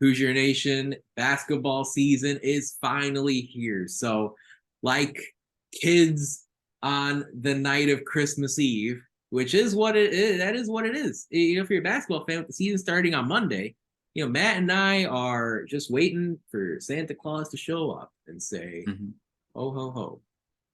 Hoosier Nation, basketball season is finally here. So, like kids on the night of Christmas Eve, which is what it is, that is what it is. You know, if you're a basketball fan with the season starting on Monday, you know, Matt and I are just waiting for Santa Claus to show up and say, ho, ho, ho,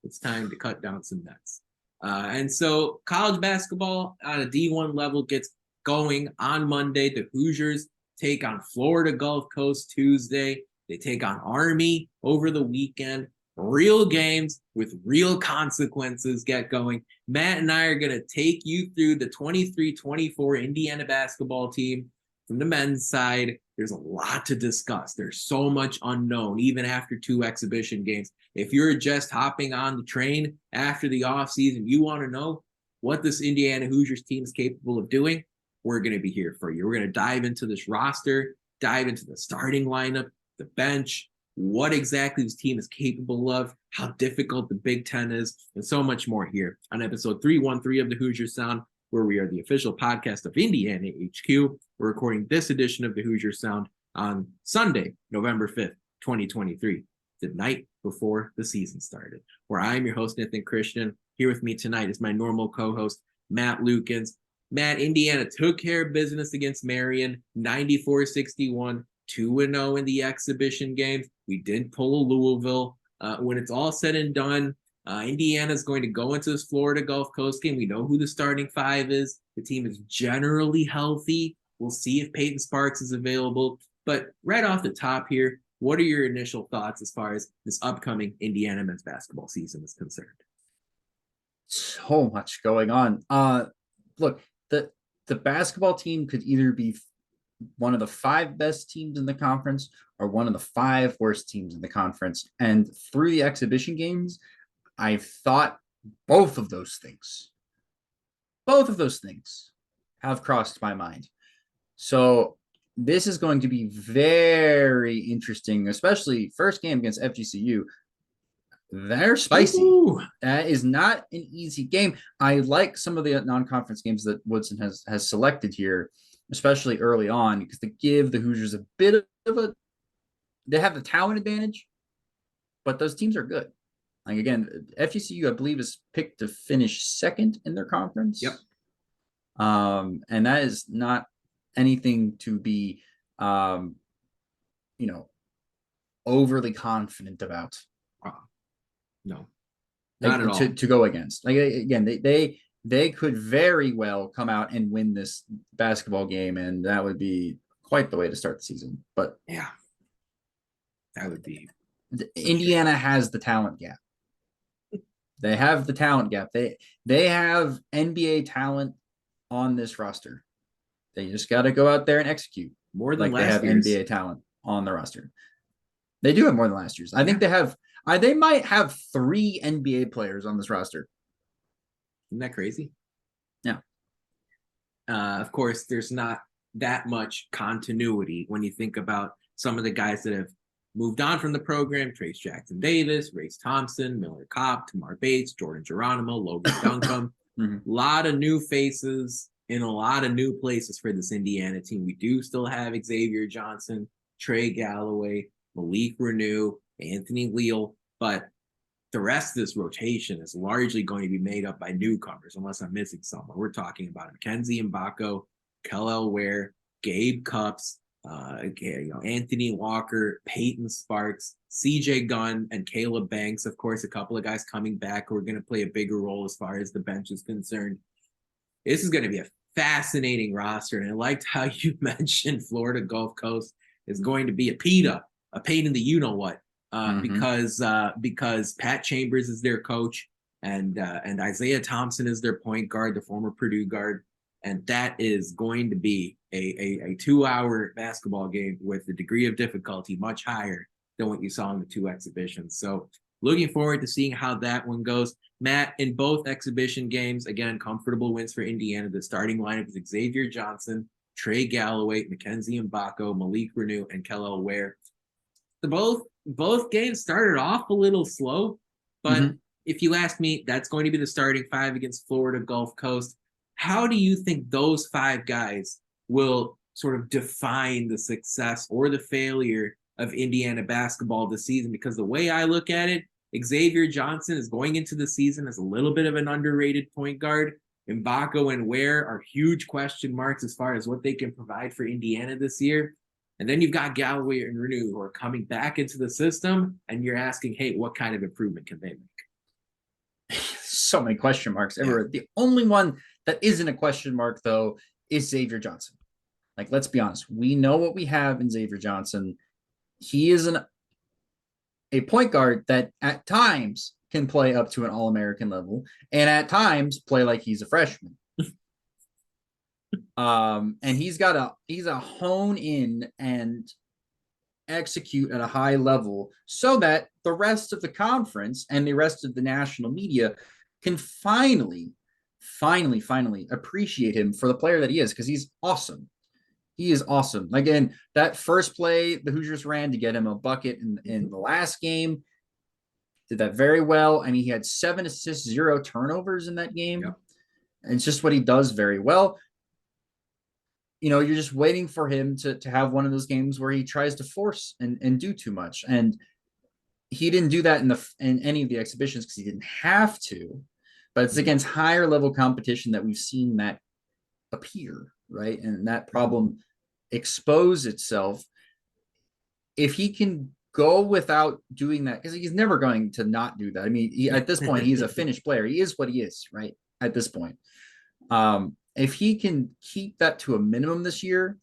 it's time to cut down some nets. And so college basketball on a D1 level gets going on Monday. The Hoosiers take on Florida Gulf Coast Tuesday. They take on Army over the weekend. Real games with real consequences get going. Matt and I are going to take you through the 23-24 Indiana basketball team from the men's side. There's a lot to discuss. There's so much unknown, even after 2 exhibition games. If you're just hopping on the train after the offseason, you want to know what this Indiana Hoosiers team is capable of doing, we're going to be here for you. We're going to dive into this roster, dive into the starting lineup, the bench, what exactly this team is capable of, how difficult the Big Ten is, and so much more here on episode 313 of the Hoosier Sound, where we are the official podcast of Indiana HQ. We're recording this edition of the Hoosier Sound on Sunday, November 5th, 2023, the night before the season started, where I'm your host, Nathan Christian. Here with me tonight is my normal co-host, Matt Lukens. Matt, Indiana took care of business against Marion, 94-61, 2-0 in the exhibition games. We did pull a Louisville. When it's all said and done, Indiana's going to go into this Florida Gulf Coast game. We know who the starting 5 is. The team is generally healthy. We'll see if Peyton Sparks is available. But right off the top here, what are your initial thoughts as far as this upcoming Indiana men's basketball season is concerned? So much going on. Look, the basketball team could either be one of the 5 best teams in the conference or one of the 5 worst teams in the conference. And through the exhibition games, I've thought both of those things have crossed my mind. So this is going to be very interesting, especially first game against FGCU. They're spicy. Ooh. That is not an easy game. I like some of the non-conference games that Woodson has selected here, especially early on, because they give the Hoosiers a bit of a – they have the talent advantage, but those teams are good. Like, again, FGCU, I believe, is picked to finish second in their conference. Yep. And that is not anything to be, overly confident about. No, not at all. To go against. Like, again, they could very well come out and win this basketball game, and that would be quite the way to start the season. But yeah, that would be. Indiana has the talent gap. They have the talent gap. They have NBA talent on this roster. They just got to go out there and execute. More than like last they have year's. NBA talent on the roster. They do have more than last year's. I think they have. They might have 3 NBA players on this roster. Isn't that crazy? Yeah. Of course, there's not that much continuity when you think about some of the guys that have moved on from the program: Trayce Jackson-Davis, Race Thompson, Miller Kopp, Tamar Bates, Jordan Geronimo, Logan Duncombe. A lot of new faces in a lot of new places for this Indiana team. We do still have Xavier Johnson, Trey Galloway, Malik Renew, Anthony Leal, but the rest of this rotation is largely going to be made up by newcomers, unless I'm missing someone. We're talking about Mackenzie Mgbako, Kel'el Ware, Gabe Cupps, Anthony Walker, Peyton Sparks, CJ Gunn, and Caleb Banks. Of course, a couple of guys coming back who are going to play a bigger role as far as the bench is concerned. This is going to be a fascinating roster, and I liked how you mentioned Florida Gulf Coast is going to be a pain in the you-know-what. Because Pat Chambers is their coach and Isaiah Thompson is their point guard, the former Purdue guard. And that is going to be a 2-hour basketball game with the degree of difficulty much higher than what you saw in the 2 exhibitions. So looking forward to seeing how that one goes. Matt, in both exhibition games, again, comfortable wins for Indiana. The starting lineup is Xavier Johnson, Trey Galloway, Mackenzie Mgbako, Malik Renew, and Kel'el Ware. Both games started off a little slow, but if you ask me, that's going to be the starting 5 against Florida Gulf Coast. How do you think those 5 guys will sort of define the success or the failure of Indiana basketball this season, because the way I look at it, Xavier Johnson is going into the season as a little bit of an underrated point guard. Mgbako and Ware are huge question marks as far as what they can provide for Indiana this year. And then you've got Galloway and Renew who are coming back into the system, and you're asking, hey, what kind of improvement can they make? So many question marks everywhere. Yeah. The only one that isn't a question mark, though, is Xavier Johnson. Like, let's be honest. We know what we have in Xavier Johnson. He is a point guard that at times can play up to an All-American level and at times play like he's a freshman. And he's a hone in and execute at a high level so that the rest of the conference and the rest of the national media can finally appreciate him for the player that he is, because he's awesome. He is awesome. Again, that first play the Hoosiers ran to get him a bucket in the last game, did that very well. I mean, he had 7 assists, 0 turnovers in that game. Yep. And it's just what he does very well. You know, you're just waiting for him to have one of those games where he tries to force and do too much. And he didn't do that in any of the exhibitions because he didn't have to. But it's against higher level competition that we've seen that appear, right? And that problem expose itself. If he can go without doing that, because he's never going to not do that. I mean, at this point, he's a finished player. He is what he is, right? At this point. If he can keep that to a minimum this year,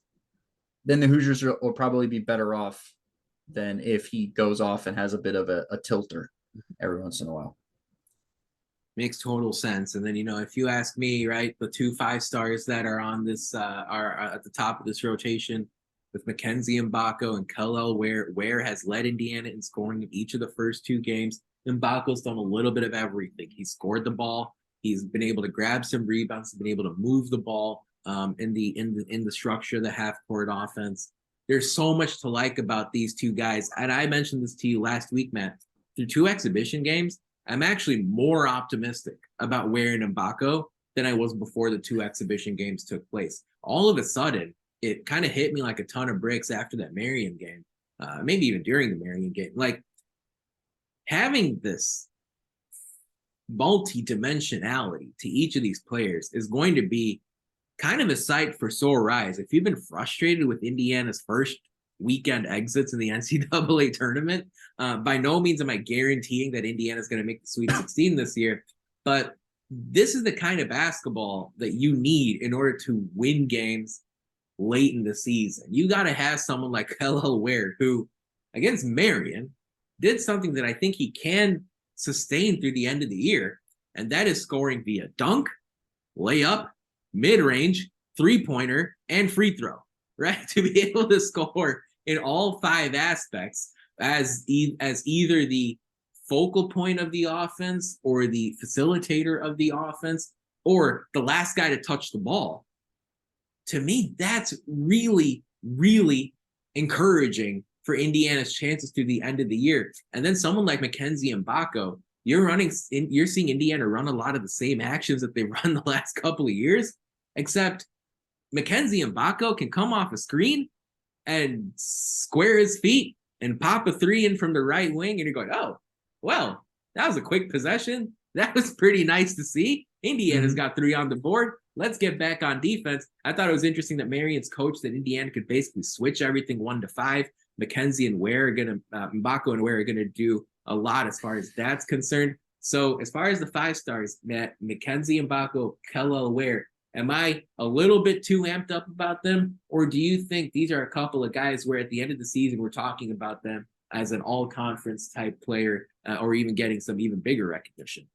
then the Hoosiers will probably be better off than if he goes off and has a bit of a tilter every once in a while. Makes total sense. And then, you know, if you ask me, right, the 2 5-stars that are on this are at the top of this rotation with Mackenzie Mgbako and Kel'el Ware. Ware has led Indiana in scoring in each of the first 2 games. Mbako's done a little bit of everything. He scored the ball. He's been able to grab some rebounds. He's been able to move the ball in the structure of the half-court offense. There's so much to like about these 2 guys. And I mentioned this to you last week, Matt. Through 2 exhibition games, I'm actually more optimistic about Ware and Mgbako than I was before the 2 exhibition games took place. All of a sudden, it kind of hit me like a ton of bricks after that Marion game, maybe even during the Marion game. Like, having this multi-dimensionality to each of these players is going to be kind of a sight for sore eyes. If you've been frustrated with Indiana's first weekend exits in the NCAA tournament, by no means am I guaranteeing that Indiana's going to make the Sweet 16 this year, but this is the kind of basketball that you need in order to win games late in the season. You got to have someone like Kel'el Ware, who against Marion did something that I think he can sustain through the end of the year, and that is scoring via dunk, layup, mid-range, three-pointer, and free throw, right? To be able to score in all 5 aspects as either the focal point of the offense or the facilitator of the offense or the last guy to touch the ball. To me, that's really, really encouraging for Indiana's chances through the end of the year. And then someone like Mackenzie Mgbako, you're seeing Indiana run a lot of the same actions that they've run the last couple of years, except Mackenzie Mgbako can come off a screen and square his feet and pop a 3 in from the right wing, and you're going, oh, well, that was a quick possession. That was pretty nice to see. Indiana's got 3 on the board. Let's get back on defense. I thought it was interesting that Marion's coach that Indiana could basically switch everything 1 to 5. Mackenzie and Ware are going to Mgbako and Ware are going to do a lot as far as that's concerned. So as far as the 5 stars, Matt, Mackenzie Mgbako, Kel'el Ware, am I a little bit too amped up about them? Or do you think these are a couple of guys where at the end of the season, we're talking about them as an all-conference type player or even getting some even bigger recognition?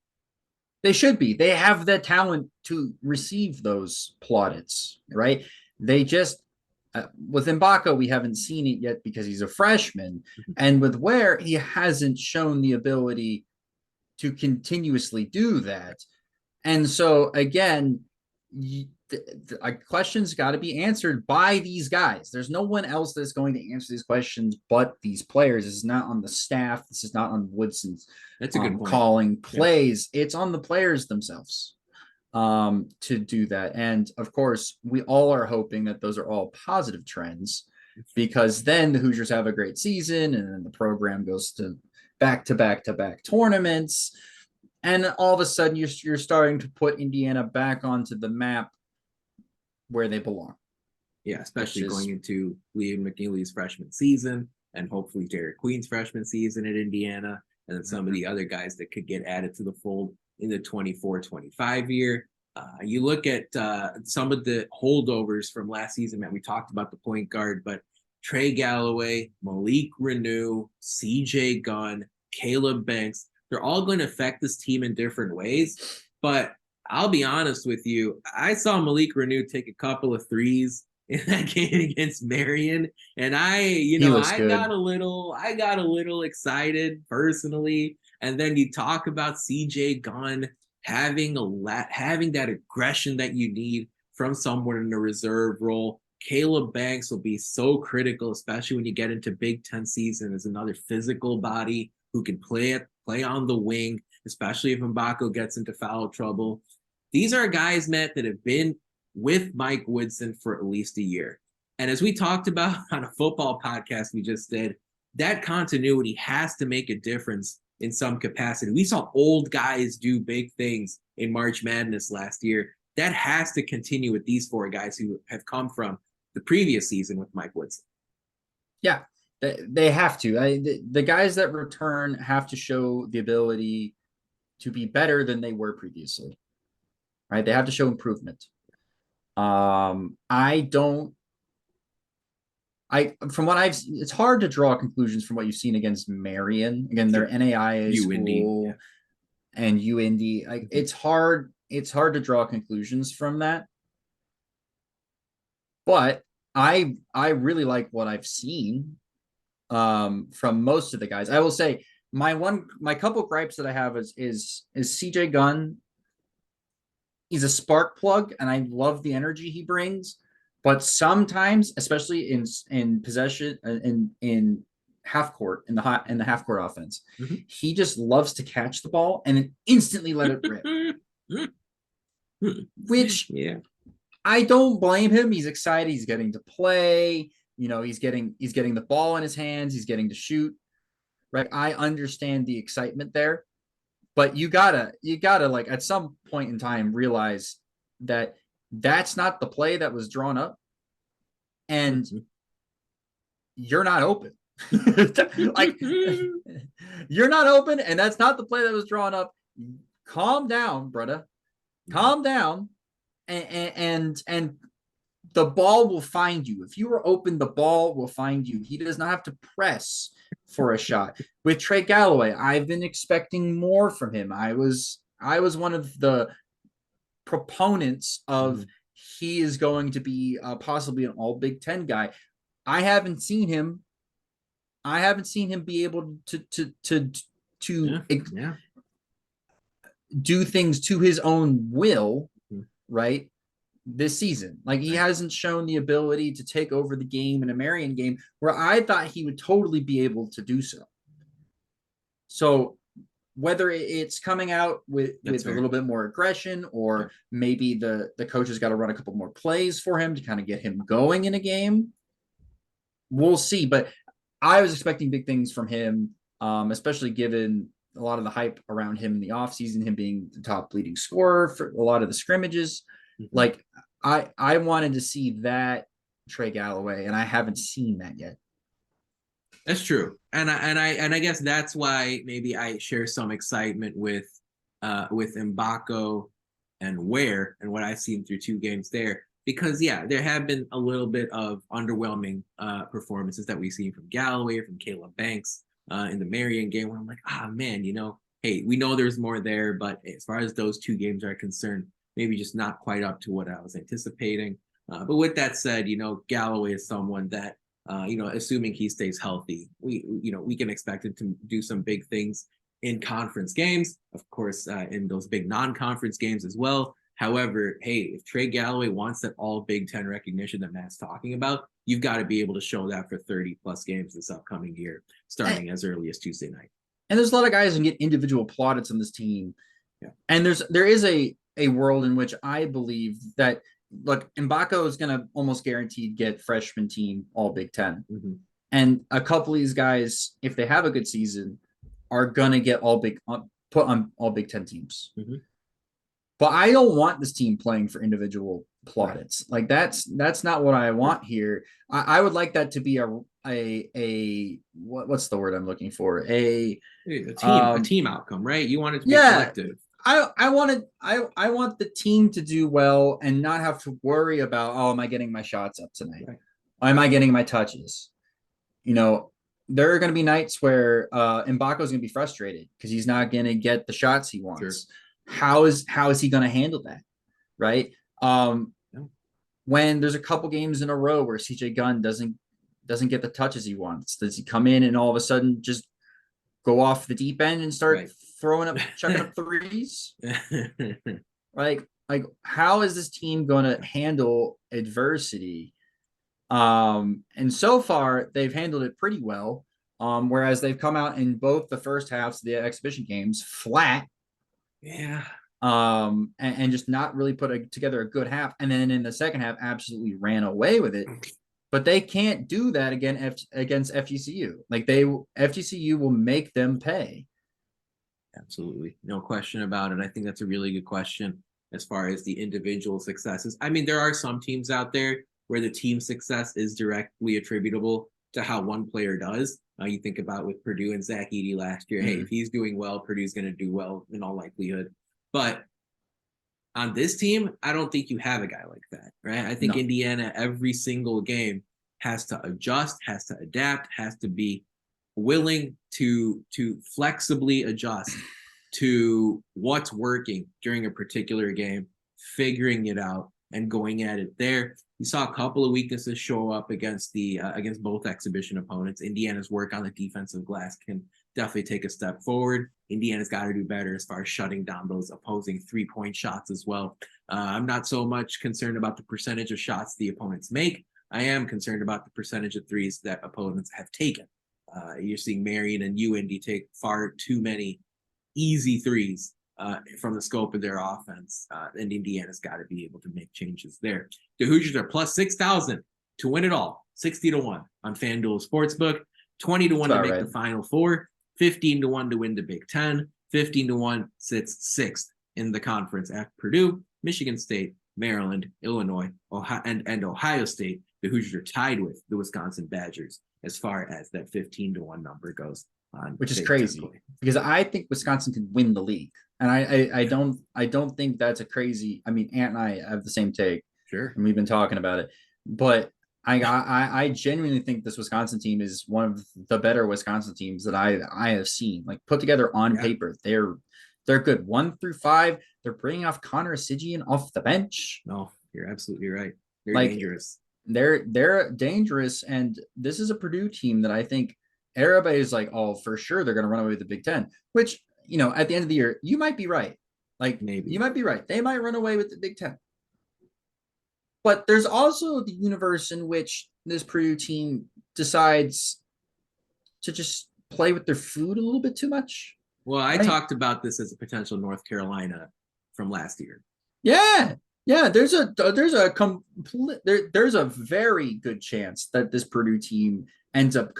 They should be. They have the talent to receive those plaudits, right? They just, with Mgbako, we haven't seen it yet because he's a freshman. And with Ware, he hasn't shown the ability to continuously do that. And so, again, questions got to be answered by these guys. There's no one else that's going to answer these questions but these players. This is not on the staff. This is not on Woodson's that's a good point. Calling plays. Yeah. It's on the players themselves. to do that. And of course, we all are hoping that those are all positive trends, because then the Hoosiers have a great season and then the program goes to back tournaments. And all of a sudden you're starting to put Indiana back onto the map where they belong. Yeah, especially going into Liam McNeely's freshman season and hopefully Derek Queen's freshman season at Indiana, and then some of the other guys that could get added to the fold in the 24-25 year. You look at some of the holdovers from last season, man. We talked about the point guard, but Trey Galloway, Malik Renew, CJ Gunn, Caleb Banks, they're all going to affect this team in different ways. But I'll be honest with you, I saw Malik Renew take a couple of threes in that game against Marion, and I got a little excited personally. And then you talk about CJ Gunn having that aggression that you need from someone in a reserve role. Caleb Banks will be so critical, especially when you get into Big Ten season, as another physical body who can play on the wing, especially if Mgbako gets into foul trouble. These are guys, Matt, that have been with Mike Woodson for at least a year. And as we talked about on a football podcast we just did, that continuity has to make a difference in some capacity. We saw old guys do big things in March Madness last year. That has to continue with these four guys who have come from the previous season with Mike Woodson. Yeah, they have to. The guys that return have to show the ability to be better than they were previously, right? They have to show improvement. From what I've seen, it's hard to draw conclusions from what you've seen against Marion. Again, their NAIA school and UND. Like it's hard to draw conclusions from that. But I really like what I've seen from most of the guys. I will say my couple gripes that I have is CJ Gunn. He's a spark plug, and I love the energy he brings. But sometimes, especially in possession, in half court, in the half court offense, he just loves to catch the ball and then instantly let it rip. Which I don't blame him. He's excited. He's getting to play. He's getting the ball in his hands. He's getting to shoot. Right. I understand the excitement there. But you gotta like at some point in time realize that that's not the play that was drawn up, and you're not open. Like you're not open, and that's not the play that was drawn up. Calm down, brother. Calm down, and the ball will find you. If you are open, the ball will find you. He does not have to press for a shot. With Trey Galloway, I've been expecting more from him. I was one of the proponents of he is going to be possibly an all Big Ten guy. I haven't seen him be able to do things to his own will, right? This season. Like he hasn't shown the ability to take over the game in a Marion game where I thought he would totally be able to do so. So whether it's coming out with a little bit more aggression, or maybe the coach has got to run a couple more plays for him to kind of get him going in a game, we'll see. But I was expecting big things from him, especially given a lot of the hype around him in the offseason, him being the top leading scorer for a lot of the scrimmages. Like I wanted to see that Trey Galloway, and I haven't seen that yet. That's true, and I guess that's why maybe I share some excitement with Mgbako and Ware and what I've seen through two games there, because there have been a little bit of underwhelming performances that we've seen from Galloway, from Caleb Banks in the Marion game, where I'm like, man, hey, we know there's more there, but as far as those two games are concerned, maybe just not quite up to what I was anticipating. But with that said, Galloway is someone that, assuming he stays healthy, we can expect him to do some big things in conference games, of course, in those big non-conference games as well. However, hey, if Trey Galloway wants that all Big Ten recognition that Matt's talking about, you've got to be able to show that for 30 plus games this upcoming year, starting as early as Tuesday night. And there's a lot of guys who get individual plaudits on this team. Yeah. And there is a a world in which I believe that, look, Mgbako is going to almost guaranteed get freshman team all Big Ten. Mm-hmm. And a couple of these guys, if they have a good season, are going to get put on all Big Ten teams. Mm-hmm. But I don't want this team playing for individual plaudits. Like that's not what I want here. I would like that to be what's the word I'm looking for? A team outcome, right? You want it to be collective. I want the team to do well and not have to worry about, oh, am I getting my shots up tonight? Right. Am I getting my touches? You know, there are going to be nights where Mgbako is going to be frustrated because he's not going to get the shots he wants. Sure. How is he going to handle that? Right. When there's a couple games in a row where CJ Gunn doesn't get the touches he wants, does he come in and all of a sudden just go off the deep end and start chucking up threes? Like how is this team going to handle adversity? And so far they've handled it pretty well. Whereas they've come out in both the first halves of the exhibition games flat. Yeah. And just not really put together a good half. And then in the second half, absolutely ran away with it. But they can't do that again against FGCU. Like FGCU will make them pay. Absolutely. No question about it. I think that's a really good question as far as the individual successes. I mean, there are some teams out there where the team success is directly attributable to how one player does. You think about with Purdue and Zach Edey last year. Mm-hmm. Hey, if he's doing well, Purdue's going to do well in all likelihood. But on this team, I don't think you have a guy like that, right? I think Indiana every single game has to adjust, has to adapt, has to be willing to flexibly adjust to what's working during a particular game, figuring it out and going at it there. You saw a couple of weaknesses show up against both exhibition opponents. Indiana's work on the defensive glass can definitely take a step forward. Indiana's got to do better as far as shutting down those opposing three-point shots as well. I'm not so much concerned about the percentage of shots the opponents make. I am concerned about the percentage of threes that opponents have taken. You're seeing Marion and UIndy take far too many easy threes from the scope of their offense, and Indiana's got to be able to make changes there. The Hoosiers are plus 6,000 to win it all, 60-1 on FanDuel Sportsbook, 20-1 to make the Final Four, 15-1 to win the Big Ten, 15-1 sits sixth in the conference after Purdue, Michigan State, Maryland, Illinois, and Ohio State. The Hoosiers are tied with the Wisconsin Badgers as far as that 15-1 number goes. Which is crazy because I think Wisconsin can win the league. And I don't think that's a crazy. I mean, Ant and I have the same take. Sure. And we've been talking about it. But I genuinely think this Wisconsin team is one of the better Wisconsin teams that I have seen. Like put together on paper. They're good. 1 through 5. They're bringing off Connor Esigian off the bench. No, you're absolutely right. They're dangerous. They're dangerous. And this is a Purdue team that I think everybody's like, oh, for sure they're going to run away with the Big Ten, which, you know, at the end of the year, you might be right. Like, maybe you might be right. They might run away with the Big Ten. But there's also the universe in which this Purdue team decides to just play with their food a little bit too much. Well, I talked about this as a potential North Carolina from last year. Yeah. There's a very good chance that this Purdue team ends up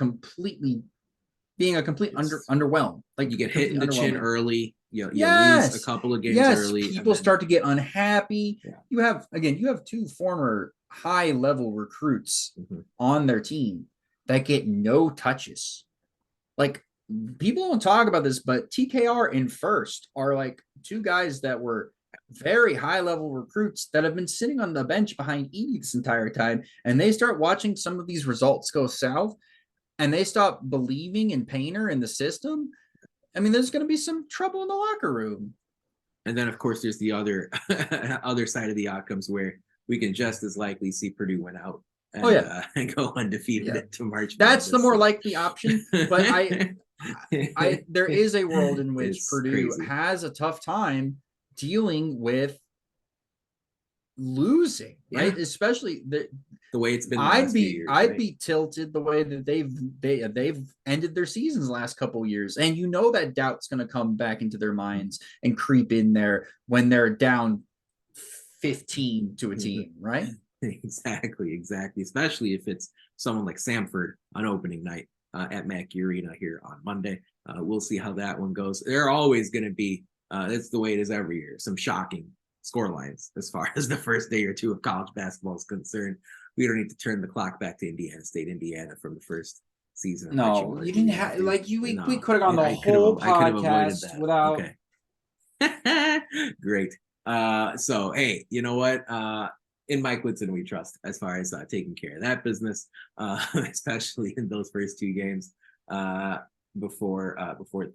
being a complete underwhelmed. Like you get hit in the chin early. You lose a couple of games early. People start to get unhappy. Yeah. You have 2 former high-level recruits on their team that get no touches. Like people don't talk about this, but TKR and First are like 2 guys that were very high-level recruits that have been sitting on the bench behind Edey this entire time, and they start watching some of these results go south, and they stop believing in Painter and the system. I mean, there's going to be some trouble in the locker room. And then, of course, there's the other side of the outcomes where we can just as likely see Purdue win out and go undefeated to March. That's the more likely option. But there is a world in which Purdue has a tough time dealing with losing, right? Especially the way it's been. I'd be tilted the way that they've ended their seasons the last couple of years, and you know that doubt's going to come back into their minds and creep in there when they're down 15 to a team, right? Exactly. Especially if it's someone like Samford on opening night at Mackey Arena here on Monday. We'll see how that one goes. There are always going to be, that's the way it is every year, some shocking score lines as far as the first day or two of college basketball is concerned. We don't need to turn the clock back to Indiana State, Indiana from the first season. No, you didn't have we could have gone the whole podcast without. Okay. Great. So hey, you know what? In Mike Woodson we trust as far as taking care of that business, especially in those first two games before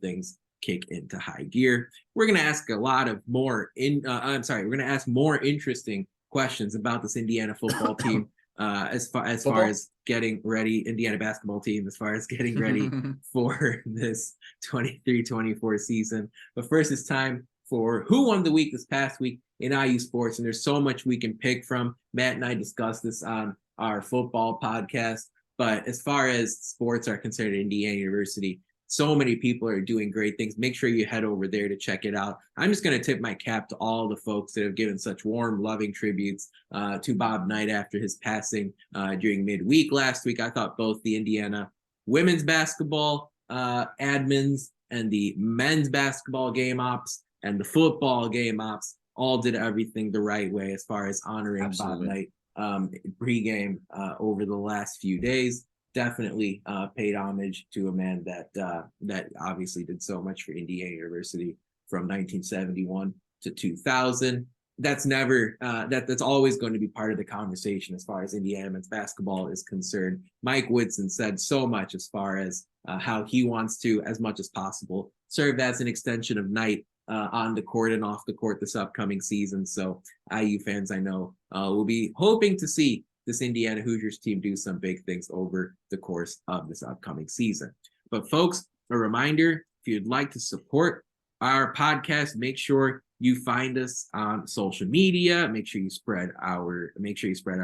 things kick into high gear. We're gonna ask a lot of more we're gonna ask more interesting questions about this Indiana football team. As far as getting ready, Indiana basketball team, as far as getting ready for this 23-24 season. But first, it's time for Who Won the Week this past week in IU sports. And there's so much we can pick from. Matt and I discussed this on our football podcast. But as far as sports are concerned at Indiana University, so many people are doing great things. Make sure you head over there to check it out. I'm just going to tip my cap to all the folks that have given such warm, loving tributes to Bob Knight after his passing during midweek last week. I thought both the Indiana women's basketball admins and the men's basketball game ops and the football game ops all did everything the right way as far as honoring Bob Knight pregame over the last few days. Definitely paid homage to a man that obviously did so much for Indiana University from 1971 to 2000. That's never that's always going to be part of the conversation as far as Indiana men's basketball is concerned. Mike Woodson said so much as far as how he wants to, as much as possible, serve as an extension of Knight on the court and off the court this upcoming season. So IU fans, I know, will be hoping to see this Indiana Hoosiers team do some big things over the course of this upcoming season. But folks, a reminder, if you'd like to support our podcast, make sure you find us on social media. Make sure you spread our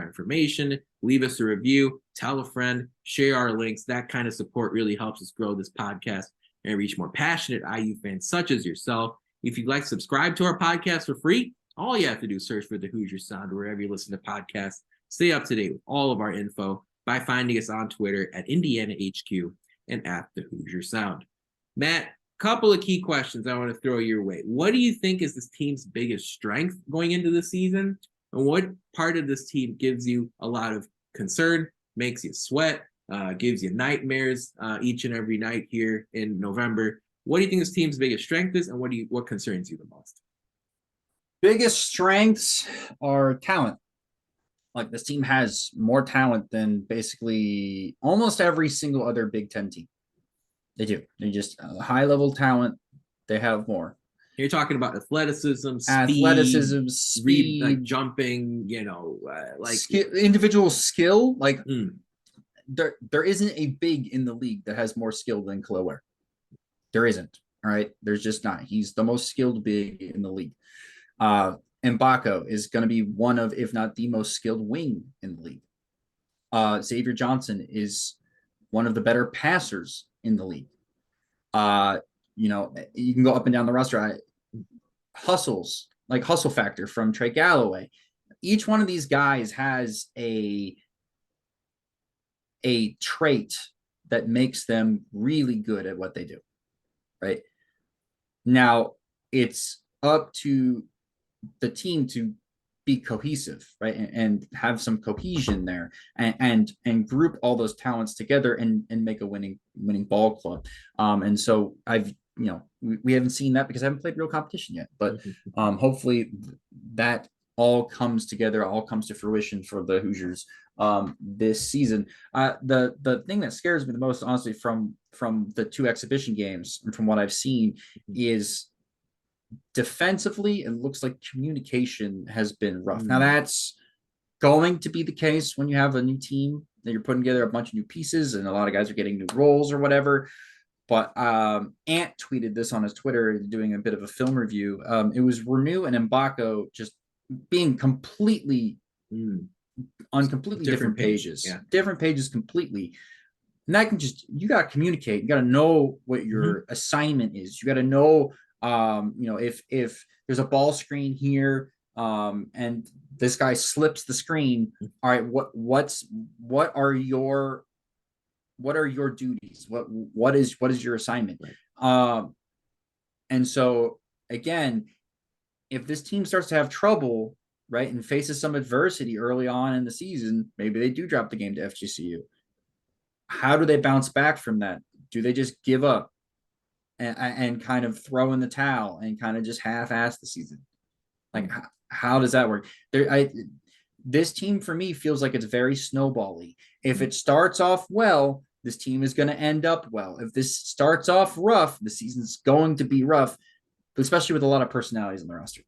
information, leave us a review, tell a friend, share our links. That kind of support really helps us grow this podcast and reach more passionate IU fans such as yourself. If you'd like to subscribe to our podcast for free, all you have to do is search for the Hoosier Sound wherever you listen to podcasts. Stay up to date with all of our info by finding us on Twitter at Indiana HQ and at the Hoosier Sound. Matt, couple of key questions I want to throw your way. What do you think is this team's biggest strength going into the season? And what part of this team gives you a lot of concern, makes you sweat, gives you nightmares each and every night here in November? What do you think this team's biggest strength is, and what concerns you the most? Biggest strengths are talent. Like, this team has more talent than basically almost every single other Big Ten team. They do. They just high-level talent. They have more. You're talking about athleticism, speed, like jumping, individual skill. Like, there isn't a big in the league that has more skill than Kel'el Ware. There isn't. All right, there's just not. He's the most skilled big in the league. Mgbako is going to be one of, if not the most skilled wing in the league. Xavier Johnson is one of the better passers in the league. You can go up and down the roster. Hustle factor from Trey Galloway. Each one of these guys has a trait that makes them really good at what they do. Right now, it's up to the team to be cohesive, right, and have some cohesion there, and group all those talents together and make a winning ball club. And so we haven't seen that because I haven't played real competition yet, but hopefully that all comes together, all comes to fruition for the Hoosiers this season. The thing that scares me the most, honestly, from the two exhibition games and from what I've seen is defensively, it looks like communication has been rough. Now, that's going to be the case when you have a new team that you're putting together a bunch of new pieces and a lot of guys are getting new roles or whatever. But Ant tweeted this on his Twitter, doing a bit of a film review. It was Renew and Mgbako just being completely on completely different pages. Yeah. Different pages completely. And that you got to communicate. You got to know what your assignment is. You got to know, if there's a ball screen here, and this guy slips the screen. All right, what are your duties? What is your assignment? Right. And so again, if this team starts to have trouble, right, and faces some adversity early on in the season, maybe they do drop the game to FGCU. How do they bounce back from that? Do they just give up and kind of throw in the towel and kind of just half-ass the season? Like, how does that work? This team for me feels like it's very snowbally. If it starts off well, this team is going to end up well. If this starts off rough, the season's going to be rough, especially with a lot of personalities in the roster.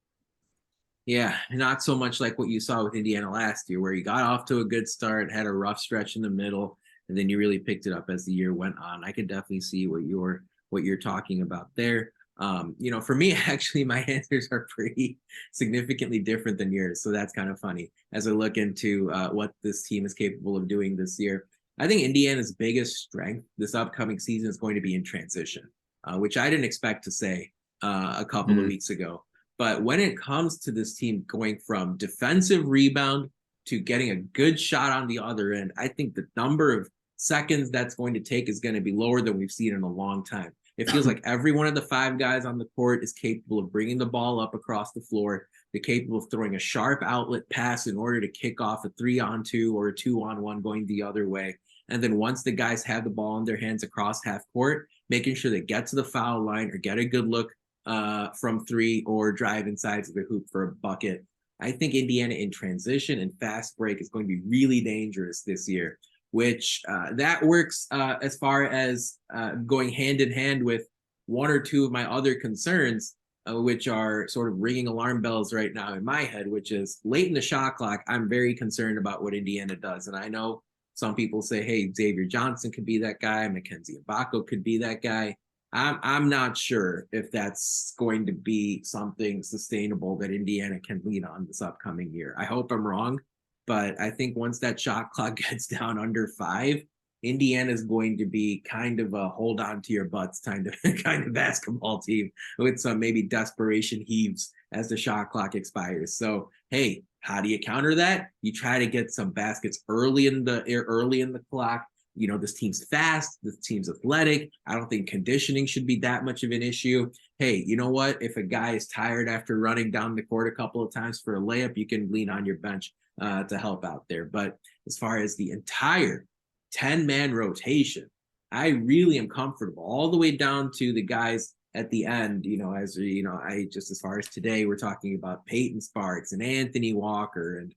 Yeah, not so much like what you saw with Indiana last year, where you got off to a good start, had a rough stretch in the middle, and then you really picked it up as the year went on. I could definitely see what you're talking about there. For me, actually, my answers are pretty significantly different than yours, so that's kind of funny as I look into what this team is capable of doing this year. I think Indiana's biggest strength this upcoming season is going to be in transition, which I didn't expect to say a couple of weeks ago. But when it comes to this team going from defensive rebound to getting a good shot on the other end, I think the number of seconds that's going to take is going to be lower than we've seen in a long time. It feels like every one of the 5 guys on the court is capable of bringing the ball up across the floor. They're capable of throwing a sharp outlet pass in order to kick off a 3-on-2 or a 2-on-1 going the other way. And then once the guys have the ball in their hands across half court, making sure they get to the foul line or get a good look from 3 or drive inside to the hoop for a bucket. I think Indiana in transition and fast break is going to be really dangerous this year, which that works as far as going hand in hand with one or two of my other concerns, which are sort of ringing alarm bells right now in my head, which is late in the shot clock. I'm very concerned about what Indiana does. And I know some people say, hey, Xavier Johnson could be that guy. Mackenzie Mgbako could be that guy. I'm not sure if that's going to be something sustainable that Indiana can lean on this upcoming year. I hope I'm wrong, but I think once that shot clock gets down under 5, Indiana is going to be kind of a hold on to your butts kind of basketball team with some maybe desperation heaves as the shot clock expires. So, hey, how do you counter that? You try to get some baskets early in the clock. This team's fast, this team's athletic. I don't think conditioning should be that much of an issue. Hey, you know what? If a guy is tired after running down the court a couple of times for a layup, you can lean on your bench to help out there. But as far as the entire 10-man rotation, I really am comfortable all the way down to the guys at the end. As far as today, we're talking about Peyton Sparks and Anthony Walker and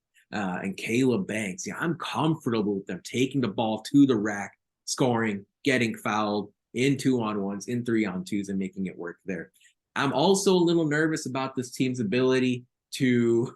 Caleb Banks. Yeah, I'm comfortable with them taking the ball to the rack, scoring, getting fouled in 2-on-1s, in 3-on-2s, and making it work there. I'm also a little nervous about this team's ability to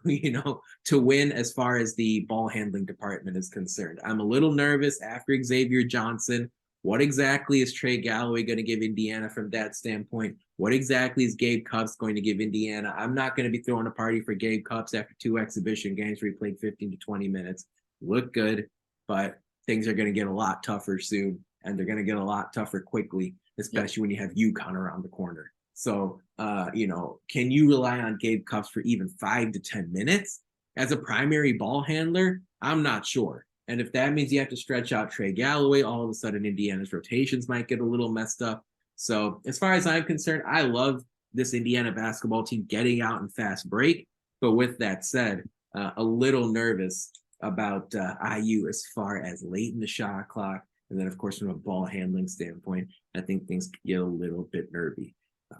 win as far as the ball handling department is concerned. I'm a little nervous after Xavier Johnson. What exactly is Trey Galloway going to give Indiana from that standpoint? What exactly is Gabe Cupps going to give Indiana? I'm not going to be throwing a party for Gabe Cupps after 2 exhibition games where he played 15 to 20 minutes. Look good, but things are going to get a lot tougher soon, and they're going to get a lot tougher quickly, especially when you have UConn around the corner. So, can you rely on Gabe Cupps for even 5 to 10 minutes as a primary ball handler? I'm not sure. And if that means you have to stretch out Trey Galloway, all of a sudden Indiana's rotations might get a little messed up. So as far as I'm concerned, I love this Indiana basketball team getting out in fast break. But with that said, a little nervous about IU as far as late in the shot clock. And then, of course, from a ball handling standpoint, I think things could get a little bit nervy.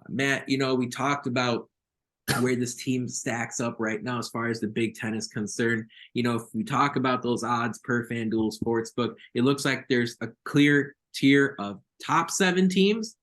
Matt, we talked about where this team stacks up right now as far as the Big Ten is concerned. If we talk about those odds per FanDuel Sportsbook, it looks like there's a clear tier of top 7 teams,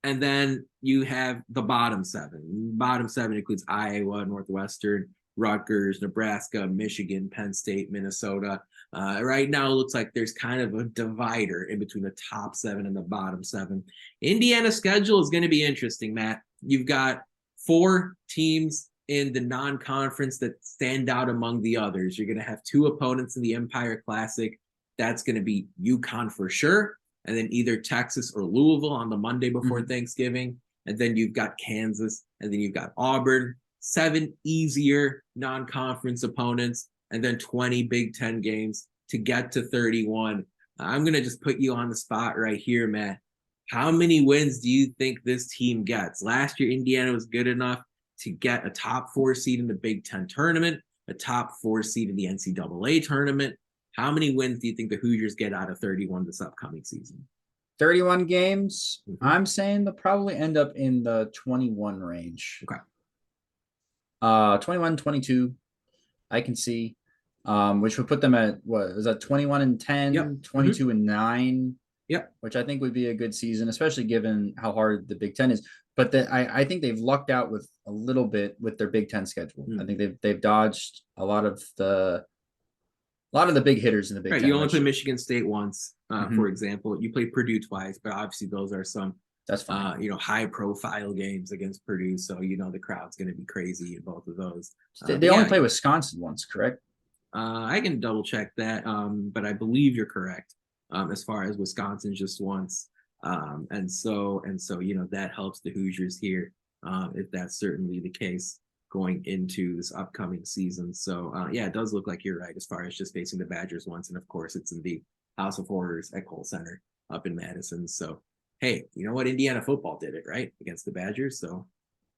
and then you have the bottom 7. Bottom 7 includes Iowa, Northwestern, Rutgers, Nebraska, Michigan, Penn State, Minnesota. Right now, it looks like there's kind of a divider in between the top 7 and the bottom 7. Indiana's schedule is going to be interesting, Matt. You've got 4 teams in the non-conference that stand out among the others. You're going to have 2 opponents in the Empire Classic. That's going to be UConn for sure, and then either Texas or Louisville on the Monday before Thanksgiving. And then you've got Kansas, and then you've got Auburn, 7 easier non-conference opponents, and then 20 Big Ten games to get to 31. I'm going to just put you on the spot right here, Matt. How many wins do you think this team gets? Last year, Indiana was good enough to get a top 4 seed in the Big Ten tournament, a top 4 seed in the NCAA tournament. How many wins do you think the Hoosiers get out of 31 this upcoming season? 31 games. Mm-hmm. I'm saying they'll probably end up in the 21 range. Okay. 21, 22, I can see, which would put them at, what is that, 21 and 10, yep. 22 and 9. Yep. Which I think would be a good season, especially given how hard the Big Ten is. But I think they've lucked out with a little bit with their Big Ten schedule. I think they've dodged a lot of the big hitters in the Big Ten. You only play Michigan State once, for example. You play Purdue twice, but obviously those are some that's fine. High profile games against Purdue. So the crowd's going to be crazy in both of those. They only play Wisconsin once, correct? I can double check that, but I believe you're correct. As far as Wisconsin just once. And so, that helps the Hoosiers here, if that's certainly the case going into this upcoming season. So, it does look like you're right as far as just facing the Badgers once. And of course, it's in the House of Horrors at Kohl Center up in Madison. So, hey, you know what? Indiana football did it, right? Against the Badgers. So,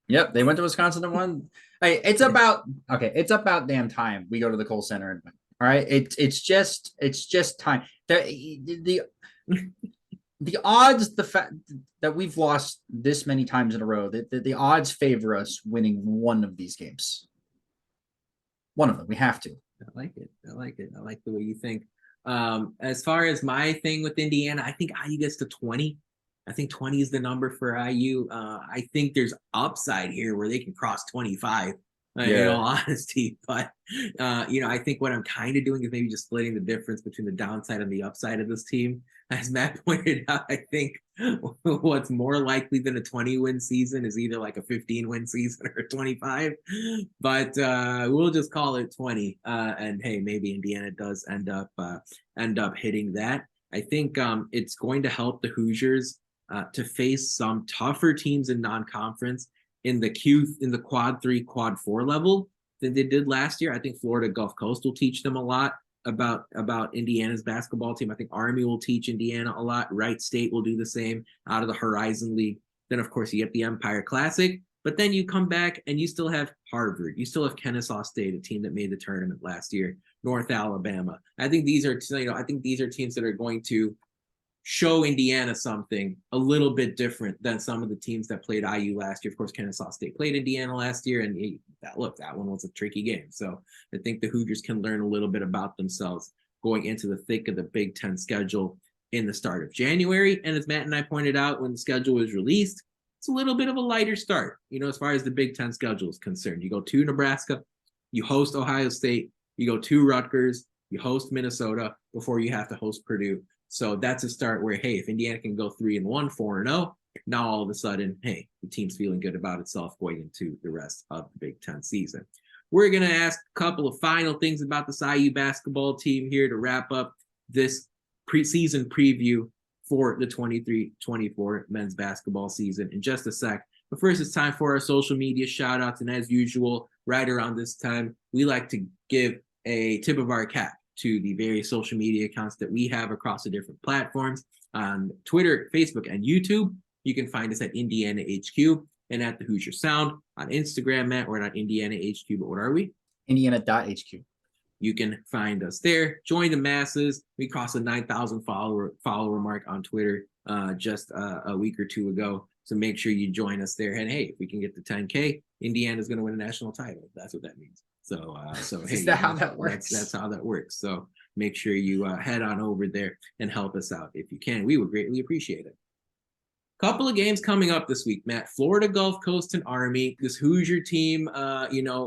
yep, they went to Wisconsin and won. Hey, it's about damn time we go to the Kohl Center and win. All right, it's just time. The odds, the fact that we've lost this many times in a row, the odds favor us winning one of these games. One of them, we have to. I like it. I like the way you think. As far as my thing with Indiana, I think IU gets to 20. I think 20 is the number for IU. I think there's upside here where they can cross 25. In all honesty, but I think what I'm kind of doing is maybe just splitting the difference between the downside and the upside of this team. As Matt pointed out, I think what's more likely than a 20-win season is either like a 15-win season or 25. But we'll just call it 20. And hey, maybe Indiana does end up hitting that. I think it's going to help the Hoosiers to face some tougher teams in non-conference in the quad 3, quad 4 level than they did last year. I think Florida Gulf Coast will teach them a lot about Indiana's basketball team. I think Army will teach Indiana a lot. Wright State will do the same out of the Horizon League. Then, of course, you get the Empire Classic, but then you come back and you still have Harvard. You still have Kennesaw State, a team that made the tournament last year, North Alabama. I think these are teams that are going to show Indiana something a little bit different than some of the teams that played IU last year. Of course, Kennesaw State played Indiana last year, and that one was a tricky game. So I think the Hoosiers can learn a little bit about themselves going into the thick of the Big Ten schedule in the start of January. And as Matt and I pointed out when the schedule was released, it's a little bit of a lighter start, as far as the Big Ten schedule is concerned. You go to Nebraska, you host Ohio State, you go to Rutgers, you host Minnesota before you have to host Purdue. So that's a start where, hey, if Indiana can go 3-1, 4-0, now all of a sudden, hey, the team's feeling good about itself going into the rest of the Big Ten season. We're going to ask a couple of final things about this IU basketball team here to wrap up this preseason preview for the 23-24 men's basketball season in just a sec. But first, it's time for our social media shout-outs. And as usual, right around this time, we like to give a tip of our cap to the various social media accounts that we have across the different platforms. On Twitter, Facebook, and YouTube, you can find us at Indiana HQ and at the Hoosier Sound. On Instagram, Matt, we're not Indiana HQ, but what are we? Indiana.HQ. You can find us there. Join the masses. We crossed the 9,000 follower mark on Twitter just a week or two ago. So make sure you join us there. And hey, if we can get to 10K, Indiana's going to win a national title. That's what that means. So hey, is that how that works? That's how that works. So make sure you head on over there and help us out if you can. We would greatly appreciate it. Couple of games coming up this week, Matt. Florida Gulf Coast and Army. This Hoosier team,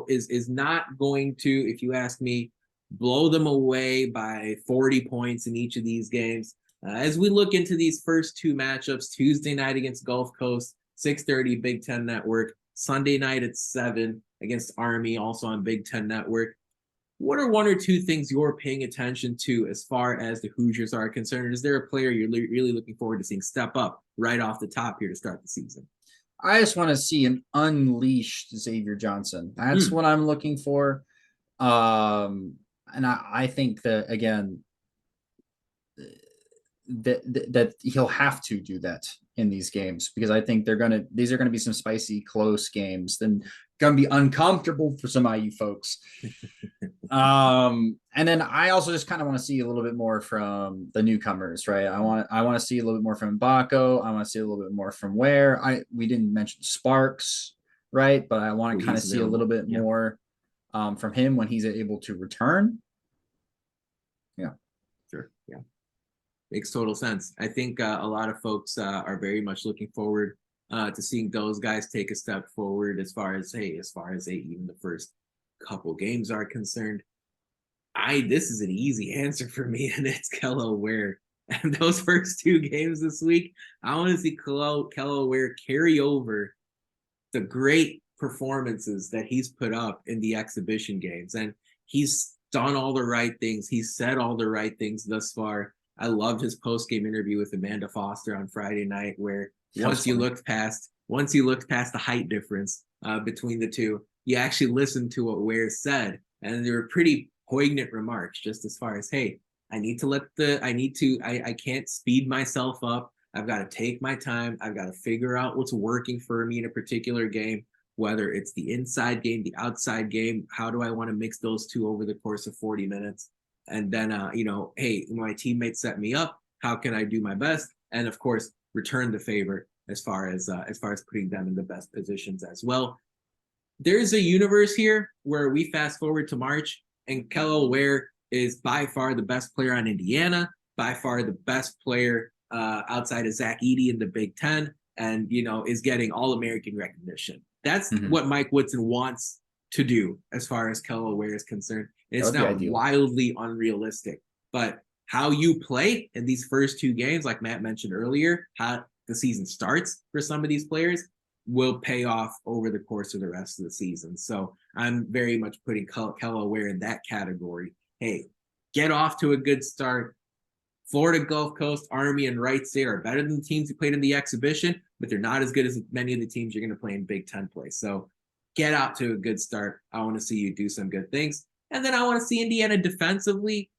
is not going to, if you ask me, blow them away by 40 points in each of these games. As we look into these first two matchups, Tuesday night against Gulf Coast, 6:30 Big Ten Network. Sunday night at 7 against Army, also on Big Ten Network. What are one or two things you're paying attention to as far as the Hoosiers are concerned? Is there a player you're really looking forward to seeing step up right off the top here to start the season? I just want to see an unleashed Xavier Johnson. That's what I'm looking for. And I think that, again, that he'll have to do that in these games, because I think these are gonna be some spicy, close games, then gonna be uncomfortable for some IU folks. And then I also just kind of want to see a little bit more from the newcomers, right? I want to see a little bit more from Mgbako. I want to see a little bit more from Ware. We didn't mention Sparks, right? But I want to kind of see a little bit more from him when he's able to return. Yeah, sure, yeah, makes total sense. I think a lot of folks are very much looking forward to seeing those guys take a step forward as far as even the first couple games are concerned. This is an easy answer for me, and it's Kel'el Ware. And those first 2 games this week, I want to see Kel'el Ware carry over the great performances that he's put up in the exhibition games. And he's done all the right things. He's said all the right things thus far. I loved his post-game interview with Amanda Foster on Friday night, where once you looked past the height difference between the two, you actually listened to what Ware said. And they were pretty poignant remarks, just as far as, hey, I can't speed myself up. I've got to take my time. I've got to figure out what's working for me in a particular game, whether it's the inside game, the outside game. How do I want to mix those two over the course of 40 minutes? And then, hey, my teammates set me up. How can I do my best? And of course, return the favor as far as putting them in the best positions as well. There's a universe here where we fast forward to March, and Kel'el Ware is by far the best player on Indiana, by far the best player outside of Zach Edey in the Big Ten, and is getting All-American recognition. That's what Mike Woodson wants to do as far as Kel'el Ware is concerned. And it's not wildly unrealistic, but how you play in these first 2 games, like Matt mentioned earlier, how the season starts for some of these players will pay off over the course of the rest of the season. So I'm very much putting Kel'el Ware in that category. Hey, get off to a good start. Florida Gulf Coast, Army, and Wright State are better than the teams you played in the exhibition, but they're not as good as many of the teams you're going to play in Big Ten play. So get out to a good start. I want to see you do some good things. And then I want to see Indiana defensively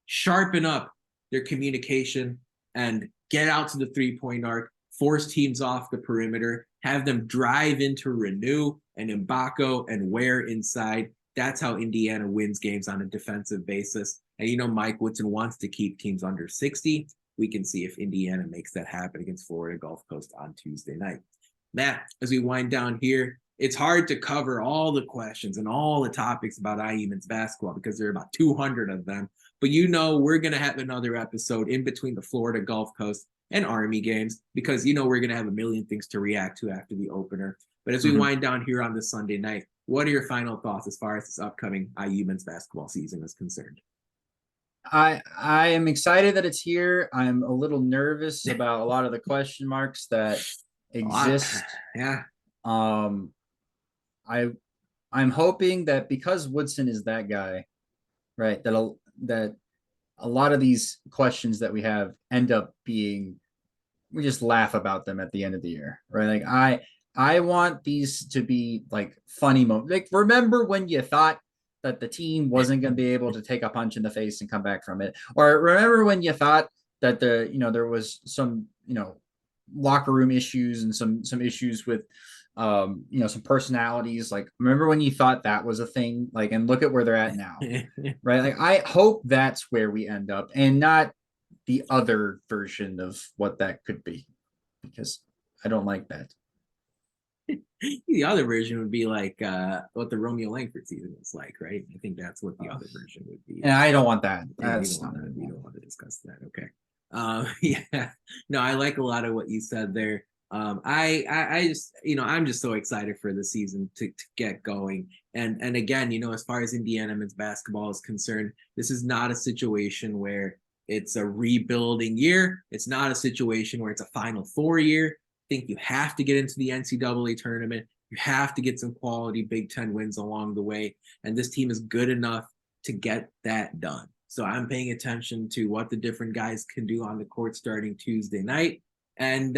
sharpen up their communication and get out to the 3-point arc, force teams off the perimeter, have them drive into Renew and Mgbako and Ware inside. That's how Indiana wins games on a defensive basis. And Mike Woodson wants to keep teams under 60. We can see if Indiana makes that happen against Florida Gulf Coast on Tuesday night. Matt, as we wind down here, it's hard to cover all the questions and all the topics about IU men's basketball because there are about 200 of them. But we're going to have another episode in between the Florida Gulf Coast and Army games because we're going to have a million things to react to after the opener. But as we wind down here on this Sunday night, what are your final thoughts as far as this upcoming IU men's basketball season is concerned? I am excited that it's here. I'm a little nervous about a lot of the question marks that exist. Yeah. I'm hoping that because Woodson is that guy, right, that a lot of these questions that we have end up being, we just laugh about them at the end of the year, right? Like I want these to be like funny moments. Like, remember when you thought that the team wasn't going to be able to take a punch in the face and come back from it? Or remember when you thought that there was some, locker room issues and some issues with, some personalities. Like, remember when you thought that was a thing? Like, and look at where they're at now, right? Like, I hope that's where we end up and not the other version of what that could be, because I don't like that. The other version would be like what the Romeo Langford season was like, right? I think that's what the other version would be. And I don't want that. You don't want to discuss that. Okay. Yeah. No, I like a lot of what you said there. I just, I'm just so excited for the season to get going. And again, as far as Indiana men's basketball is concerned, this is not a situation where it's a rebuilding year. It's not a situation where it's a Final Four year. I think you have to get into the NCAA tournament. You have to get some quality Big Ten wins along the way. And this team is good enough to get that done. So I'm paying attention to what the different guys can do on the court starting Tuesday night. and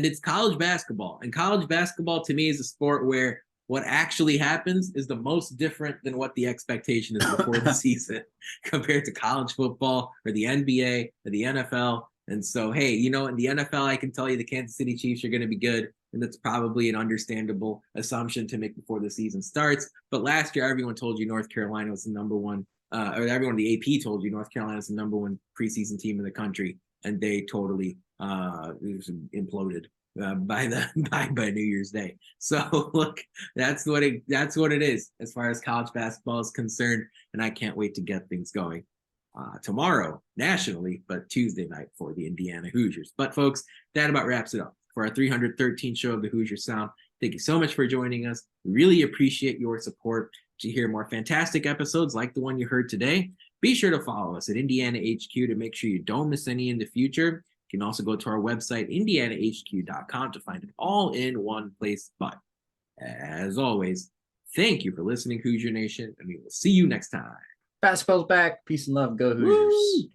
it's college basketball. And college basketball to me is a sport where what actually happens is the most different than what the expectation is before the season compared to college football or the NBA or the NFL. And so, hey, in the NFL, I can tell you the Kansas City Chiefs are going to be good. And that's probably an understandable assumption to make before the season starts. But last year, everyone told you North Carolina was the number one, or everyone in the AP told you North Carolina is the number one preseason team in the country. And they totally imploded by New Year's Day. So look, that's what it is as far as college basketball is concerned, and I can't wait to get things going tomorrow nationally, but Tuesday night for the Indiana Hoosiers. But folks, that about wraps it up for our 313th show of the Hoosier Sound. Thank you so much for joining us. We really appreciate your support. To hear more fantastic episodes like the one you heard today, be sure to follow us at Indiana HQ to make sure you don't miss any in the future. You can also go to our website, indianahq.com, to find it all in one place. But as always, thank you for listening, Hoosier Nation, and we will see you next time. Basketball's back. Peace and love. Go Hoosiers. Woo!